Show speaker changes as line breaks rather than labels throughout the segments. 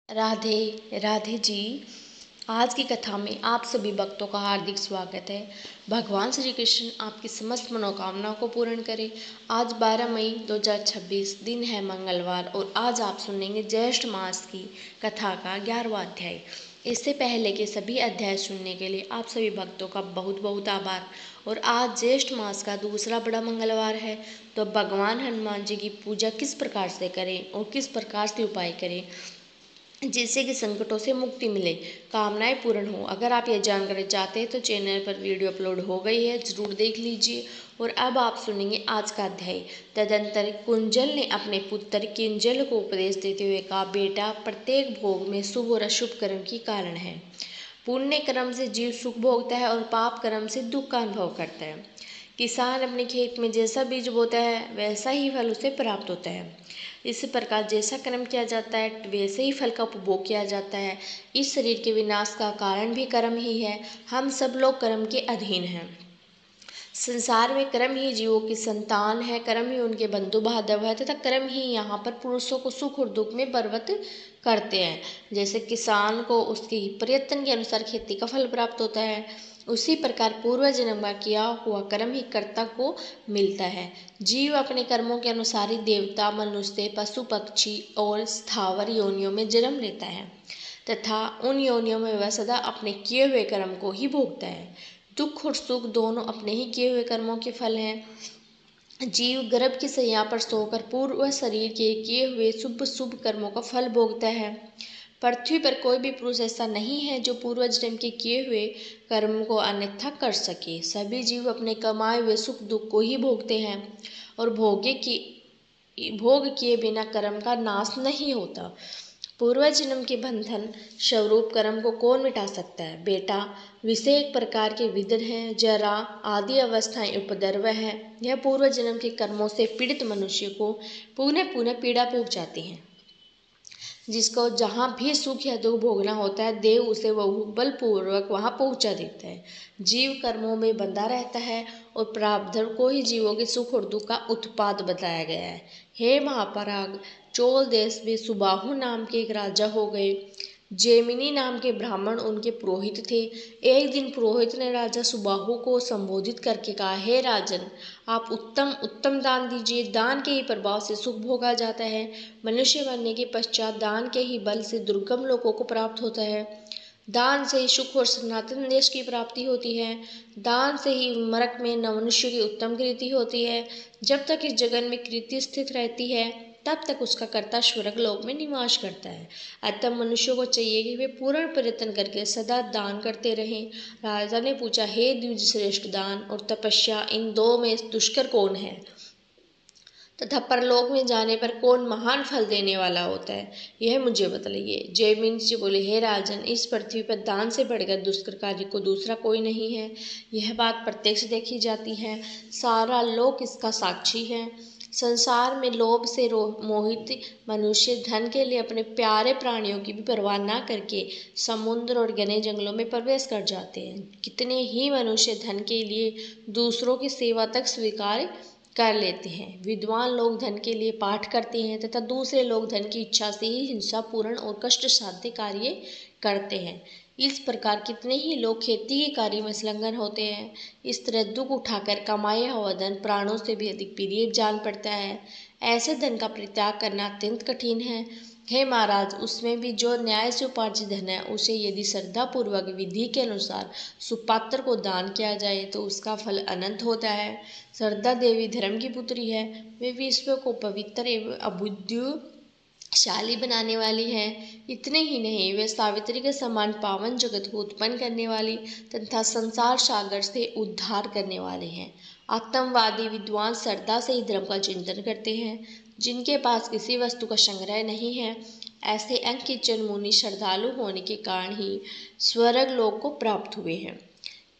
राधे राधे जी। आज की कथा में आप सभी भक्तों का हार्दिक स्वागत है। भगवान श्री कृष्ण आपकी समस्त मनोकामनाओं को पूर्ण करें। आज 12 मई 2026 दिन है मंगलवार और आज आप सुनेंगे ज्येष्ठ मास की कथा का 11वां अध्याय। इससे पहले के सभी अध्याय सुनने के लिए आप सभी भक्तों का बहुत बहुत आभार। और आज ज्येष्ठ मास का दूसरा बड़ा मंगलवार है, तो भगवान हनुमान जी की पूजा किस प्रकार से करें और किस प्रकार से उपाय करें जिससे कि संकटों से मुक्ति मिले, कामनाएं पूर्ण हो। अगर आप ये जानकारी चाहते हैं तो चैनल पर वीडियो अपलोड हो गई है, जरूर देख लीजिए। और अब आप सुनेंगे आज का अध्याय। तदंतर कुंजल ने अपने पुत्र किंजल को उपदेश देते हुए कहा, बेटा, प्रत्येक भोग में शुभ और अशुभ कर्म की कारण है। पुण्य कर्म से जीव सुख भोगता है और पाप कर्म से दुख का अनुभव करता है। किसान अपने खेत में जैसा बीज बोता है वैसा ही फल उसे प्राप्त होता है। इस प्रकार जैसा कर्म किया जाता है वैसे ही फल का उपभोग किया जाता है। इस शरीर के विनाश का कारण भी कर्म ही है। हम सब लोग कर्म के अधीन हैं। संसार में कर्म ही जीवों की संतान है, कर्म ही उनके बंधु बांधव है तथा कर्म ही यहाँ पर पुरुषों को सुख और दुख में परिवर्तित करते हैं। जैसे किसान को उसके प्रयत्न के अनुसार खेती का फल प्राप्त होता है, उसी प्रकार पूर्व जन्म का किया हुआ कर्म ही कर्ता को मिलता है। जीव अपने कर्मों के अनुसार ही देवता, मनुष्य, पशु, पक्षी और स्थावर योनियों में जन्म लेता है तथा उन योनियों में वह सदा अपने किए हुए कर्म को ही भोगता है। दुख और सुख दोनों अपने ही किए हुए कर्मों के फल हैं। जीव गर्भ की सैया पर सोकर पूर्व शरीर के किए हुए शुभ शुभ कर्मों का फल भोगता है। पृथ्वी पर कोई भी पुरुष ऐसा नहीं है जो पूर्व जन्म के किए हुए कर्म को अन्यथा कर सके। सभी जीव अपने कमाए हुए सुख दुख को ही भोगते हैं और भोग किए बिना कर्म का नाश नहीं होता। पूर्व जन्म के बंधन स्वरूप कर्म को कौन मिटा सकता है? बेटा, विषय एक प्रकार के विदर हैं, जरा आदि अवस्थाएं उपद्रव है। यह पूर्व जन्म के कर्मों से पीड़ित मनुष्य को पुनः पुनः पीड़ा पहुंचाती हैं। जिसको जहाँ भी सुख या दुख भोगना होता है, देव उसे बलपूर्वक वहाँ पहुँचा देता है। जीव कर्मों में बंधा रहता है और प्रारब्ध को ही जीवों के सुख और दुख का उत्पाद बताया गया है। हे महापराग, चोल देश में सुबाहु नाम के एक राजा हो गए। जैमिनी नाम के ब्राह्मण उनके पुरोहित थे। एक दिन पुरोहित ने राजा सुबाहु को संबोधित करके कहा, हे राजन, आप उत्तम उत्तम दान दीजिए। दान के ही प्रभाव से सुख भोगा जाता है। मनुष्य बनने के पश्चात दान के ही बल से दुर्गम लोगों को प्राप्त होता है। दान से ही सुख और सनातन देश की प्राप्ति होती है। दान से ही नरक में मनुष्य की उत्तम कृति होती है। जब तक इस जगत में कृति स्थित रहती है तब तक उसका कर्ता स्वर्ग लोक में निवास करता है। अतः मनुष्यों को चाहिए कि वे पूर्ण प्रयत्न करके सदा दान करते रहें। राजा ने पूछा, हे द्विज श्रेष्ठ, दान और तपस्या, इन दो में दुष्कर कौन है तथा परलोक में जाने पर कौन महान फल देने वाला होता है, यह मुझे बतलाइए। जयमिनी जी बोले, हे राजन, इस पृथ्वी पर दान से बढ़कर दुष्कर कार्य को दूसरा कोई नहीं है। यह बात प्रत्यक्ष देखी जाती है, सारा लोक इसका साक्षी है। संसार में लोभ से मोहित मनुष्य धन के लिए अपने प्यारे प्राणियों की भी परवाह न करके समुद्र और घने जंगलों में प्रवेश कर जाते हैं। कितने ही मनुष्य धन के लिए दूसरों की सेवा तक स्वीकार कर लेते हैं। विद्वान लोग धन के लिए पाठ करते हैं तथा दूसरे लोग धन की इच्छा से ही हिंसापूर्ण और कष्ट साध्य कार्य करते हैं। इस प्रकार कितने ही लोग खेती के कार्य में संलग्न होते हैं। इस तरह दुख उठाकर कमाया हुआ धन प्राणों से भी अधिक प्रिय जान पड़ता है। ऐसे धन का परित्याग करना अत्यंत कठिन है। हे महाराज, उसमें भी जो न्याय से उपार्जित धन है उसे यदि श्रद्धा पूर्वक विधि के अनुसार सुपात्र को दान किया जाए तो उसका फल अनंत होता है। श्रद्धा देवी धर्म की पुत्री है। वे विश्व को पवित्र एवं अबुद्धशाली बनाने वाली है। इतने ही नहीं, वे सावित्री के समान पावन जगत को उत्पन्न करने वाली तथा संसार सागर से उद्धार करने वाले हैं। आत्मवादी विद्वान श्रद्धा से ही धर्म का चिंतन करते हैं। जिनके पास किसी वस्तु का संग्रह नहीं है, ऐसे अंकिंचन मुनि श्रद्धालु होने के कारण ही स्वर्ग लोक को प्राप्त हुए हैं।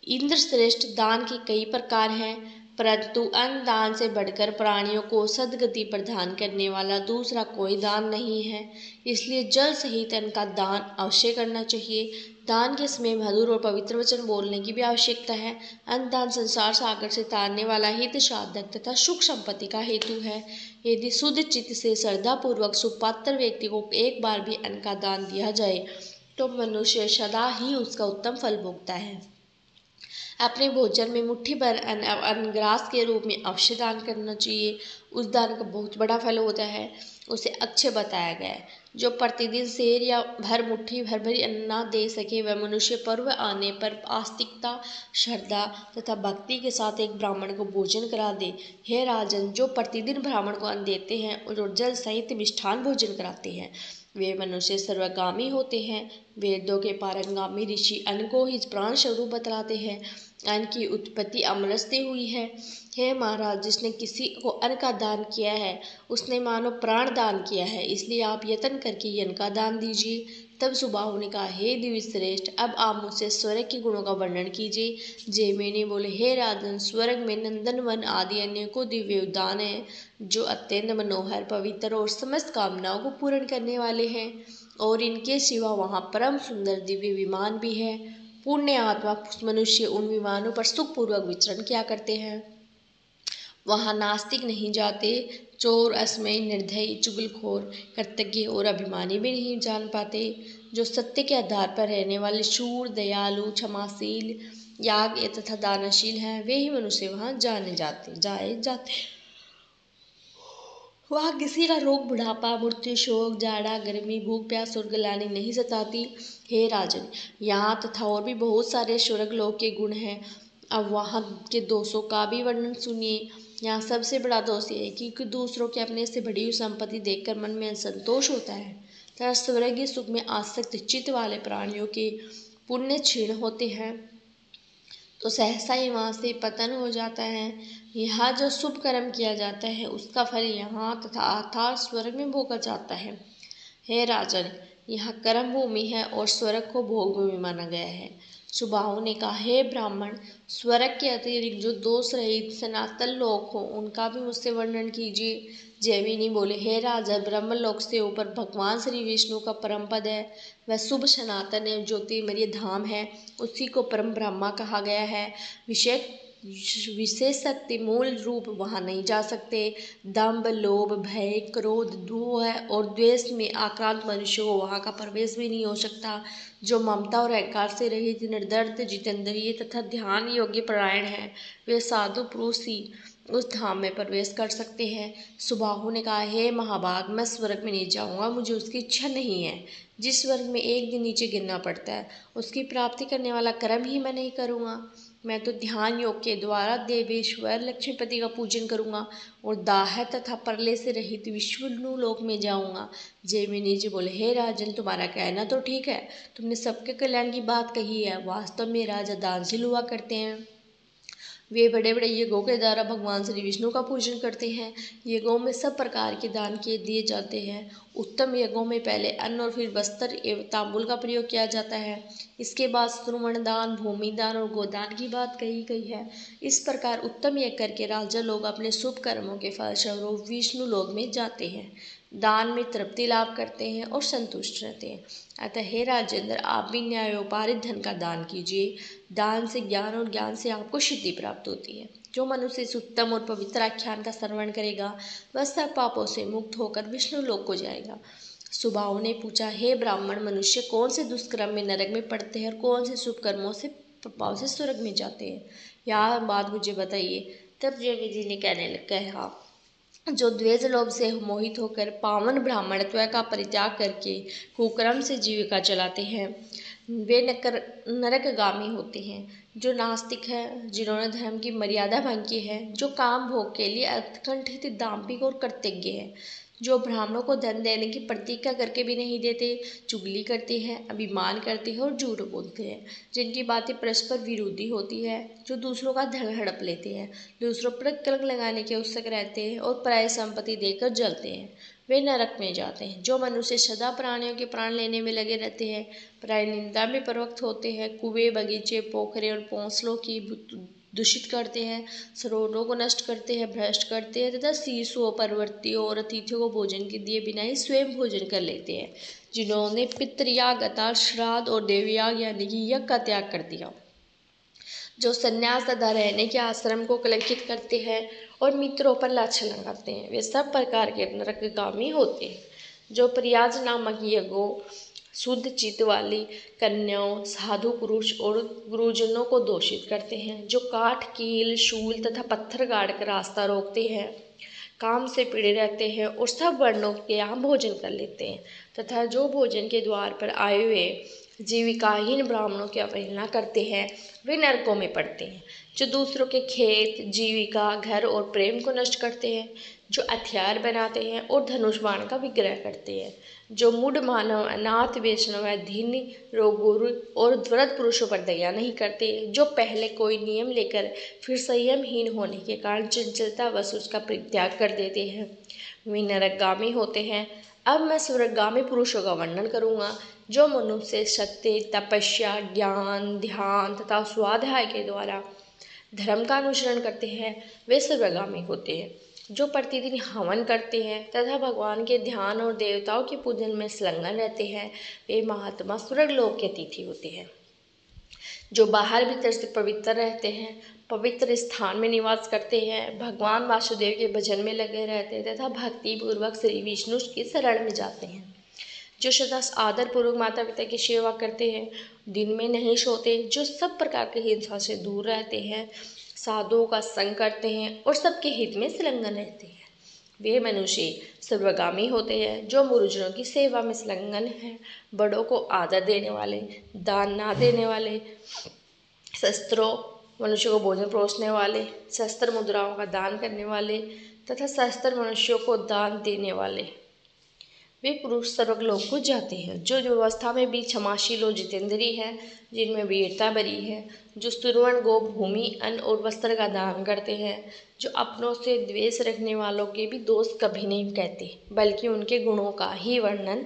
इंद्र श्रेष्ठ, दान के कई प्रकार हैं, परंतु अन्न दान से बढ़कर प्राणियों को सद्गति प्रदान करने वाला दूसरा कोई दान नहीं है। इसलिए जल सहित अन्न का दान अवश्य करना चाहिए। दान के समय मधुर और पवित्र वचन बोलने की भी आवश्यकता है। अन्न दान संसार सागर से तारने वाला हित साधक तथा सुख संपत्ति का हेतु है। यदि शुद्ध चित्त से श्रद्धापूर्वक सुपात्र व्यक्ति को एक बार भी अन्न का दान दिया जाए तो मनुष्य सदा ही उसका उत्तम फल भोगता है। अपने भोजन में मुट्ठी भर अन्न ग्रास के रूप में अवश्य दान करना चाहिए। उस दान का बहुत बड़ा फल होता है, उसे अक्षय बताया गया है। जो प्रतिदिन शेर या भर मुट्ठी भर भरी अन्न ना दे सके वह मनुष्य पर्व आने पर आस्तिकता, श्रद्धा तथा भक्ति के साथ एक ब्राह्मण को भोजन करा दे। हे राजन, जो प्रतिदिन ब्राह्मण को अन्न देते हैं और जल सहित मिष्ठान भोजन कराते हैं वे मनुष्य सर्वगामी होते हैं। वेदों के पारंगामी ऋषि अन्न को ही प्राण स्वरूप बतलाते हैं। अन्न की उत्पत्ति अमृत से हुई है। हे महाराज, जिसने किसी को अन्न का दान किया है उसने मानो प्राण दान किया है, इसलिए आप यत्न करके अन्न का दान दीजिए। तब सुबाहु ने कहा, हे दिव्य श्रेष्ठ, अब आप मुझसे स्वर्ग के गुणों का वर्णन कीजिए। जैमिनी बोले, हे राजन, स्वर्ग में नंदन वन आदि अनेकों दिव्य उद्यान हैं जो अत्यंत मनोहर, पवित्र और समस्त कामनाओं को पूर्ण करने वाले हैं। और इनके सिवा वहाँ परम सुंदर दिव्य विमान भी है। पुण्य आत्मा मनुष्य उन विमानों पर सुखपूर्वक विचरण किया करते हैं। वहाँ नास्तिक नहीं जाते, चोर, असमय, निर्दयी, चुगलखोर, कृतज्ञ और अभिमानी भी नहीं जान पाते। जो सत्य के आधार पर रहने वाले शूर, दयालु, क्षमाशील, याग तथा दानशील हैं वे ही मनुष्य वहाँ जाए जाते। वहाँ किसी का रोग, बुढ़ापा, मृत्यु, शोक, जाड़ा, गर्मी, भूख, प्यास और ग्लानि नहीं सताती। हे राजन, यहाँ तथा और भी बहुत सारे स्वर्ग लोक के गुण हैं। अब वहाँ के दोषों का भी वर्णन सुनिए। यहाँ सबसे बड़ा दोष ये है कि दूसरों के अपने से बढ़ी हुई संपत्ति देखकर मन में असंतोष होता है तथा स्वर्गीय सुख में आसक्त चित्त वाले प्राणियों के पुण्य क्षीण होते हैं तो सहसा ही वहाँ से पतन हो जाता है। यहाँ जो शुभ कर्म किया जाता है उसका फल यहाँ तथा अर्थात स्वर्ग में भोगा जाता है। हे राजन, यहाँ कर्म भूमि है और स्वर्ग को भोग भूमि माना गया है। सुबाहु ने कहा, हे ब्राह्मण, स्वर्ग के अतिरिक्त जो दोष रहित सनातन लोक हो उनका भी मुझसे वर्णन कीजिए। जैमिनी बोले, हे राजा, ब्रह्मलोक से ऊपर भगवान श्री विष्णु का परम पद है। वह शुभ सनातन है, ज्योतिर्मय धाम है, उसी को परम ब्रह्मा कहा गया है। विशेष शक्ति मूल रूप वहाँ नहीं जा सकते। दंभ, लोभ, भय, क्रोध, द्रोह और द्वेष में आक्रांत मनुष्य को वहाँ का प्रवेश भी नहीं हो सकता। जो ममता और अहंकार से रहित, निर्दर्द, जितेंद्रिय तथा ध्यान योग्य परायण है वे साधु पुरुष ही उस धाम में प्रवेश कर सकते हैं। सुबाहु ने कहा, हे महाभाग, मैं स्वर्ग में नहीं जाऊँगा, मुझे उसकी इच्छा नहीं है। जिस स्वर्ग में एक दिन नीचे गिरना पड़ता है उसकी प्राप्ति करने वाला कर्म ही मैं नहीं करूँगा। मैं तो ध्यान योग के द्वारा देवेश्वर लक्ष्मीपति का पूजन करूँगा और दाह तथा परले से रहित विष्णु लोक में जाऊँगा। जैमिनी जी बोले, हे राजन, तुम्हारा कहना तो ठीक है, तुमने सबके कल्याण की बात कही है। वास्तव में राजा दानशील हुआ करते हैं। वे बड़े बड़े यज्ञों के द्वारा भगवान श्री विष्णु का पूजन करते हैं। यज्ञों में सब प्रकार के दान दिए जाते हैं। उत्तम यज्ञों में पहले अन्न और फिर वस्त्र एवं तांबुल का प्रयोग किया जाता है। इसके बाद श्रवण दान, भूमि दान और गोदान की बात कही गई है। इस प्रकार उत्तम यज्ञ करके राजा लोग अपने शुभ कर्मों के फलस्वरूप विष्णु लोक में जाते हैं, दान में तृप्ति लाभ करते हैं और संतुष्ट रहते हैं। अतः हे राजेंद्र, आप भी न्यायोपार्जित धन का दान कीजिए। दान से ज्ञान और ज्ञान से आपको सिद्धि प्राप्त होती है। जो मनुष्य इस उत्तम और पवित्र आख्यान का श्रवण करेगा वह सब पापों से मुक्त होकर विष्णु लोक को जाएगा। सुबाहु ने पूछा, हे ब्राह्मण, मनुष्य कौन से दुष्कर्म में नरक में पड़ते हैं और कौन से शुभ कर्मों से पापों से स्वर्ग में जाते हैं, यह बात मुझे बताइए। तब जैमिनी जी ने कहा, जो द्वेष लोभ से मोहित होकर पावन ब्राह्मणत्व का परित्याग करके कुकर्म से जीविका चलाते हैं वे नरकगामी होते हैं। जो नास्तिक है, जिन्होंने धर्म की मर्यादा भंग की है, जो काम भोग के लिए उत्कंठित, दाम्भिक और कृतज्ञ है, जो ब्राह्मणों को धन देने की प्रतिज्ञा करके भी नहीं देते, चुगली करते हैं, अभिमान करते हैं और झूठ बोलते हैं, जिनकी बातें परस्पर विरोधी होती है, जो दूसरों का धन हड़प लेते हैं, दूसरों पर कलंक लगाने के उत्सुक रहते हैं और पराय संपत्ति देकर जलते हैं, वे नरक में जाते हैं। जो मनुष्य सदा प्राणियों के प्राण लेने में लगे रहते हैं, प्राय निंदा में प्रवृत्त होते हैं, कुएं, बगीचे, पोखरे और पौंसलों की दूषित करते हैं, सरोवरों को नष्ट करते हैं, भ्रष्ट करते हैं तथा शिशुओं, परवर्तियों और अतिथियों को भोजन के दिए बिना ही स्वयं भोजन कर लेते हैं, जिन्होंने पितृयाग अर्थात श्राद्ध और देवयाग यानी कि यज्ञ का त्याग कर दिया, जो संन्यास तथा रहने के आश्रम को कलंकित करते हैं और मित्रों पर लाछन लगाते हैं, वे सब प्रकार के नरकगामी होते हैं। जो प्रयाज नामक यज्ञों, शुद्ध चित्त वाली कन्याओं, साधु पुरुष और गुरुजनों को दूषित करते हैं, जो काठ, कील, शूल तथा पत्थर गाड़ कर रास्ता रोकते हैं, काम से पीड़े रहते हैं और सब वर्णों के यहाँ भोजन कर लेते हैं, तथा जो भोजन के द्वार पर आए हुए जीविकाहीन ब्राह्मणों की अवहेलना करते हैं, वे नरकों में पड़ते हैं। जो दूसरों के खेत, जीविका, घर और प्रेम को नष्ट करते हैं, जो हथियार बनाते हैं और धनुष बाण का विग्रह करते हैं, जो मूढ़ मानव, अनाथ, वैष्णव, धीन, रोगुर और वृद्ध पुरुषों पर दया नहीं करते, जो पहले कोई नियम लेकर फिर संयमहीन होने के कारण चंचलतावश उसका परित्याग कर देते हैं, वे नरकगामी होते हैं। अब मैं स्वर्गगामी पुरुषों का वर्णन करूँगा, जो मनुष्य सत्य, तपस्या, ज्ञान, ध्यान तथा स्वाध्याय के द्वारा धर्म का अनुसरण करते हैं, वे स्वर्गगामी होते हैं। जो प्रतिदिन हवन करते हैं तथा भगवान के ध्यान और देवताओं के पूजन में संलग्न रहते हैं, वे महात्मा स्वर्गलोक के अतिथि होते हैं। जो बाहर भीतर से पवित्र रहते हैं, पवित्र स्थान में निवास करते हैं, भगवान वासुदेव के भजन में लगे रहते हैं तथा भक्ति पूर्वक श्री विष्णु की शरण में जाते हैं। जो सदा आदर पूर्वक माता पिता की सेवा करते हैं, दिन में नहीं सोते, जो सब प्रकार की हिंसा से दूर रहते हैं, साधुओं का संग करते हैं और सबके हित में संलग्न रहते हैं, वे मनुष्य सर्वगामी होते हैं। जो गुरुजनों की सेवा में संलग्न हैं, बड़ों को आदर देने वाले, दान ना देने वाले, शस्त्रों मनुष्यों को भोजन परोसने वाले, शस्त्र मुद्राओं का दान करने वाले तथा शस्त्र मनुष्यों को दान देने वाले, वे पुरुष सर्वलोक को जाते हैं। जो व्यवस्था में भी क्षमाशील और जितेंद्रिय है, जिनमें वीरता भरी है, जो स्तुर्वण गो, भूमि, अन्न और वस्त्र का दान करते हैं, जो अपनों से द्वेष रखने वालों के भी दोष कभी नहीं कहते, बल्कि उनके गुणों का ही वर्णन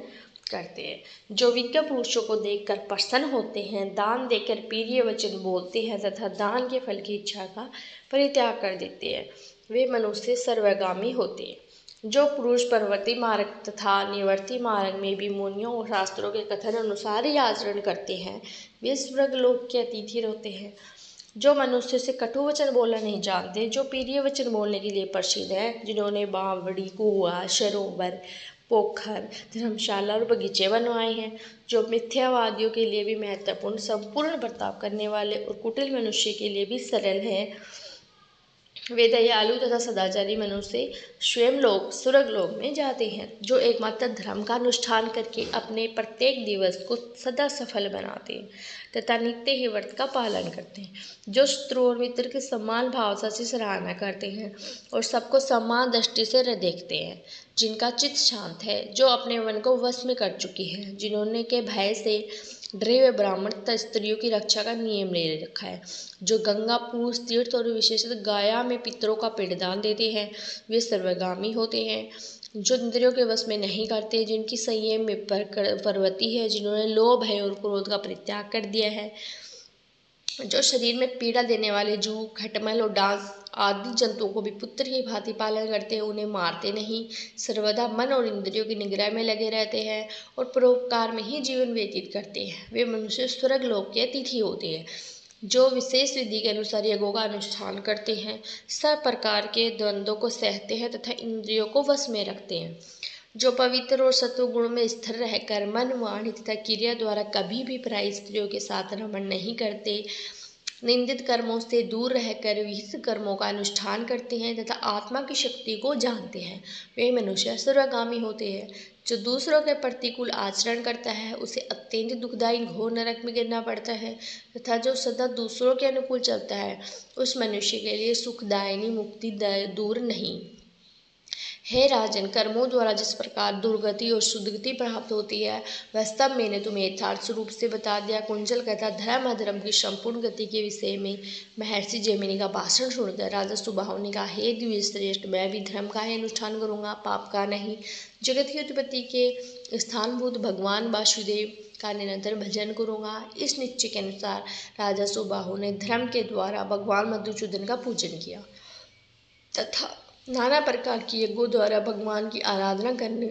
करते हैं, जो विज्ञ पुरुषों को देखकर प्रसन्न होते हैं, दान देकर प्रिय वचन बोलते हैं तथा दान के फल की इच्छा का परित्याग कर देते हैं, वे मनुष्य सर्वगामी होते हैं। जो पुरुष पर्वती मार्ग तथा निवर्ती मार्ग में भी मुनियों और शास्त्रों के कथन अनुसार ही आचरण करते हैं, वे स्वर्गलोक के अतिथि होते हैं। जो मनुष्य से कटु वचन बोलना नहीं जानते, जो प्रिय वचन बोलने के लिए प्रसिद्ध है, जिन्होंने बावड़ी, कुआं, सरोवर, पोखर, धर्मशाला और बगीचे बनवाए हैं, जो मिथ्यावादियों के लिए भी महत्वपूर्ण, संपूर्ण बर्ताव करने वाले और कुटिल मनुष्य के लिए भी सरल हैं, वे दयालु तथा सदाचारी मनुष्य स्वयं लोग स्वर्ग लोक में जाते हैं। जो एकमात्र धर्म का अनुष्ठान करके अपने प्रत्येक दिवस को सदा सफल बनाते हैं तथा नित्य ही व्रत का पालन करते हैं, जो शत्रु और मित्र के समान भाव से सराहना करते हैं और सबको समान दृष्टि से देखते हैं, जिनका चित्त शांत है, जो अपने मन को वश में कर चुकी है, जिन्होंने के भय से डरे हुए ब्राह्मण तथा स्त्रियों की रक्षा का नियम ले रखा है, जो गंगा, पूज, तीर्थ और विशेषतः गाया में पितरों का पिंडदान देते हैं, वे सर्वगामी होते हैं। जो इंद्रियों के वश में नहीं करते, जिनकी संयम में प्रवृत्ति है, जिन्होंने लोभ, भय और क्रोध का परित्याग कर दिया है, जो शरीर में पीड़ा देने वाले जू, खटमल और डांस आदि जंतुओं को भी पुत्र की भांति पालन करते हैं, उन्हें मारते नहीं, सर्वदा मन और इंद्रियों की निग्रह में लगे रहते हैं और परोपकार में ही जीवन व्यतीत करते हैं, वे मनुष्य स्वर्ग लोक के अतिथि होते हैं। जो विशेष विधि के अनुसार यज्ञों का अनुष्ठान करते हैं, सब प्रकार के द्वंद्वों को सहते हैं तथा इंद्रियों को वश में रखते हैं, जो पवित्र और सत्वगुण में स्थिर रहकर मन, वाणी तथा क्रिया द्वारा कभी भी पराई स्त्रियों के साथ रमण नहीं करते, निंदित कर्मों से दूर रहकर विहित कर्मों का अनुष्ठान करते हैं तथा आत्मा की शक्ति को जानते हैं, वे मनुष्य सर्वगामी होते हैं। जो दूसरों के प्रतिकूल आचरण करता है, उसे अत्यंत दुखदायी घोर नरक में गिरना पड़ता है, तथा जो सदा दूसरों के अनुकूल चलता है, उस मनुष्य के लिए सुखदायिनी मुक्ति दूर नहीं। हे राजन, कर्मों द्वारा जिस प्रकार दुर्गति और सुदगति प्राप्त होती है, वह सब मैंने तुम्हें यथार्थ रूप से बता दिया। कुंजल कहता, धर्म अधर्म की संपूर्ण गति के विषय में महर्षि जैमिनी का भाषण सुनकर राजा सुबाहु ने कहा, हे द्विज श्रेष्ठ, मैं भी धर्म का ही अनुष्ठान करूँगा, पाप का नहीं। जगत की उत्पत्ति के स्थानभूत भगवान वासुदेव का निरंतर भजन करूँगा। इस निश्चय के अनुसार राजा सुबाहु ने धर्म के द्वारा भगवान मधुसूदन का पूजन किया तथा नाना प्रकार की यज्ञों द्वारा भगवान की आराधना करने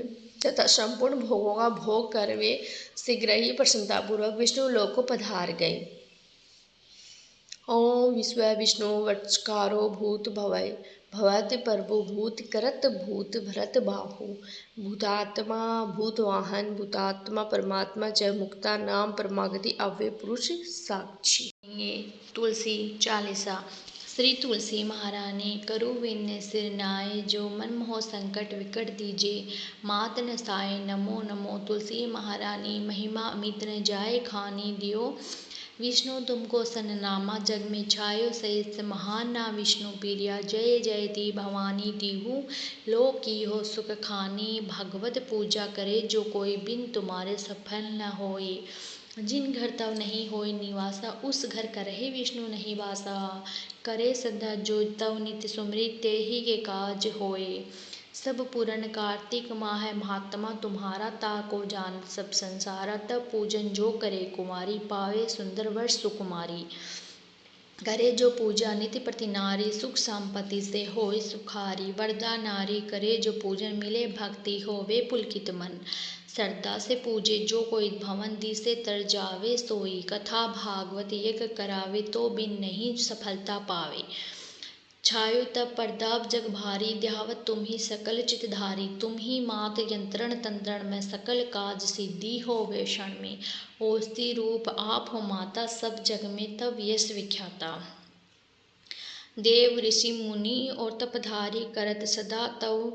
तथा संपूर्ण भोगों का भोग कर वे शीघ्र ही प्रसन्नतापूर्वक विष्णु लोक को पधार गए। ओम विश्व विष्णु वत्सकारो भूत भवय भवत प्रभु भूत करत भूत भरत बाहु भूतात्मा भूतवाहन भूतात्मा परमात्मा च मुक्ता नाम परमागति अव्यय पुरुष साक्षी। ये तुलसी चालीसा। श्री तुलसी महारानी करु विन सिर नाय जो मन मोह संकट विकट दीजे मात न साय नमो नमो तुलसी महारानी महिमा अमित न जाय खानी दियो विष्णु तुमको सन्नामा जग में छायो सहित महान ना विष्णु प्रिया जय जयति भवानी तिहु लोक की हो सुख खानी भगवत पूजा करे जो कोई बिन तुम्हारे सफल न होए जिन घर तव नहीं होए निवासा उस घर करहे विष्णु नहीं वासा करे सदा जो तव नित्य सुमृत ते ही के काज होए सब पूरन कार्तिक माह है महात्मा तुम्हारा ताको जान सब संसारा तब पूजन जो करे कुमारी पावे सुंदर वर्ष सुकुमारी करे जो पूजा नित्य प्रति नारी सुख संपत्ति से होय सुखारी वरदा नारी करे जो पूजन मिले भक्ति होवे पुलकित मन श्रद्धा से पूजे जो कोई भवन दिसे तर जावे सोई कथा भागवत एक करावे तो बिन नहीं सफलता पावे छायो तब प्रताप जग भारी ध्यावत तुम ही सकल चितधारी तुम ही मात यंत्रण तंत्रण में सकल काज सिद्धि हो वे क्षण में ओस्ती रूप आप हो माता सब जग में तब यश विख्याता देव ऋषि मुनि और तपधारी करत सदा तव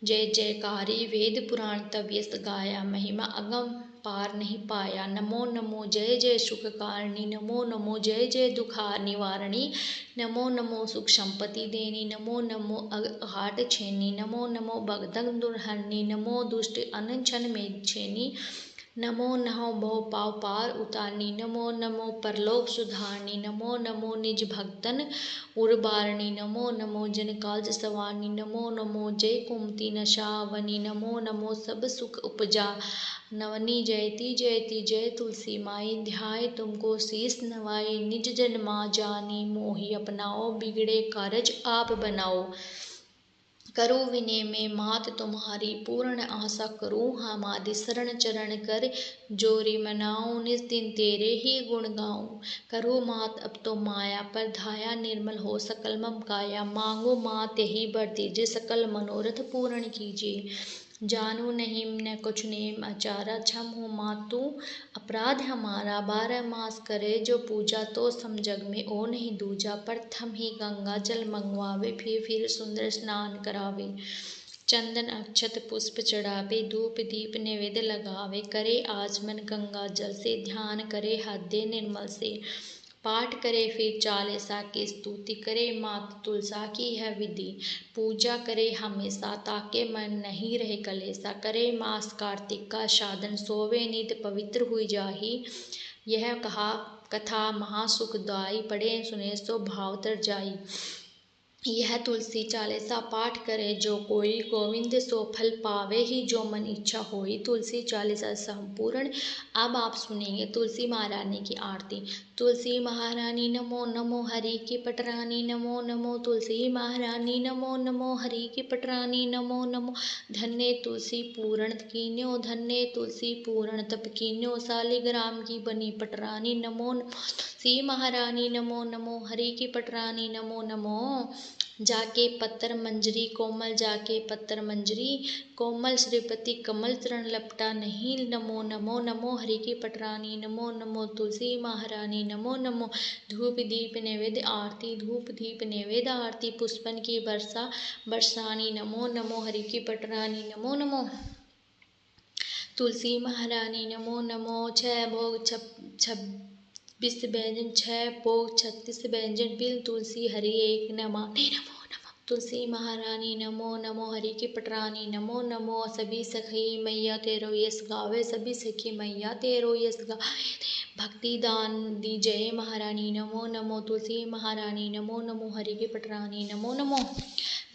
जय जयकारी वेद पुराण तब यश गाया महिमा अगम पार नहीं पाया नमो नमो जय जय सुख कारणी नमो नमो जय जय दुखार निवारणी नमो नमो सुख संपत्ति देनी नमो नमो हाट छेनी नमो नमो भगदग दुर्हरणी नमो दुष्ट अनशन में छेनी नमो नमो बहु पाव पार उतारनी नमो नमो परलोक सुधारनी नमो नमो निज भक्तन उर्बारणी नमो नमो जन काज सवारनी नमो नमो जय कुमति नशावनी नमो नमो सब सुख उपजा नवनी जयति जयति जय तुलसी माई ध्याय तुमको शीस नवाई निज जन माँ जानी मोहि अपनाओ बिगड़े कारज आप बनाओ करो विनय में मात तुम्हारी पूर्ण आशा करूँ हमारी शरण चरण कर जोरी मनाऊँ निस दिन तेरे ही गुण गाऊँ करो मात अब तो माया पर धाया निर्मल हो सकल मम काया मांगो मात यही बर दीजिए सकल मनोरथ पूर्ण कीजिए जानू नहीं न कुछ नेम आचारा क्षम हो मातु अपराध हमारा 12 मास करे जो पूजा तो सम जग में ओ नहीं दूजा प्रथम ही गंगा जल मंगवावे फिर सुंदर स्नान करावे चंदन अक्षत पुष्प चढ़ावे धूप दीप नैवेद्य लगावे करे आचमन गंगा जल से ध्यान करे हृदय निर्मल से पाठ करे फिर चालीसा की स्तुति करे मात तुलसा की है विधि पूजा करे हमेशा ताके मन नहीं रहे कलेसा करे मास कार्तिक का साधन सोवे नित पवित्र हुई जाही यह कहा कथा महासुखदायी पढ़े सुने सो भाव तर जाई यह तुलसी चालीसा पाठ करे जो कोई गोविंद सो फल पावे ही जो मन इच्छा होई तुलसी चालीसा संपूर्ण। अब आप सुनेंगे तुलसी महारानी की आरती। तुलसी महारानी नमो नमो हरि की पटरानी नमो नमो तुलसी महारानी नमो नमो हरि की पटरानी नमो नमो धन्य तुलसी पूर्ण कीन्यो धन्य तुलसी पूर्ण तप कीन्यो सालिग्राम की बनी पटरानी नमो नमो तुलसी महारानी नमो नमो हरि की पटरानी नमो नमो जाके पत्थर मंजरी कोमल जाके पत्थर मंजरी कोमल श्रीपति कमल चरण लपटा नहीं नमो नमो नमो हरि की पटरानी नमो नमो तुलसी महारानी नमो नमो धूप दीप नैवेद्य आरती धूप दीप नैवेद्य आरती पुष्पन की वर्षा बरसानी नमो नमो हरि की पटरानी नमो नमो तुलसी महारानी नमो नमो छह भोग 26 व्यंजन 6 भोग 36 व्यंजन बिल तुलसी हरि एक नमामि नमो नमो तुलसी महारानी नमो नमो हरि की पटरानी नमो नमो सभी सखी मैया तेरो यश गावे सभी सखी मैया तेरो यश गावे भक्ति दान दी जय महारानी नमो नमो तुलसी महारानी नमो नमो हरि की पटरानी नमो नमो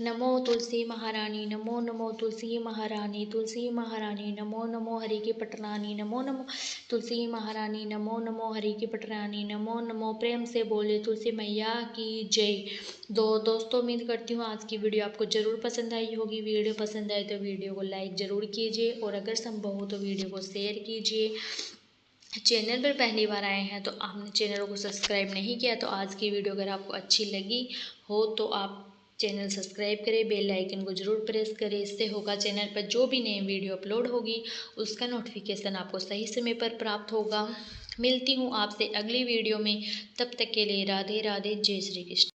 नमो तुलसी महारानी नमो नमो तुलसी महारानी नमो नमो हरि की पटरानी नमो नमो तुलसी महारानी नमो नमो हरि की पटरानी नमो नमो प्रेम से बोले तुलसी मैया की जय। दोस्तों उम्मीद करती हूँ आज की वीडियो आपको ज़रूर पसंद आई होगी। वीडियो पसंद आए तो वीडियो को लाइक ज़रूर कीजिए और अगर संभव हो तो वीडियो को शेयर कीजिए। चैनल पर पहली बार आए हैं तो आपने चैनल को सब्सक्राइब नहीं किया तो आज की वीडियो अगर आपको अच्छी लगी हो तो आप चैनल सब्सक्राइब करें, बेल आइकन को ज़रूर प्रेस करें। इससे होगा चैनल पर जो भी नई वीडियो अपलोड होगी उसका नोटिफिकेशन आपको सही समय पर प्राप्त होगा। मिलती हूँ आपसे अगली वीडियो में, तब तक के लिए राधे राधे, जय श्री कृष्ण।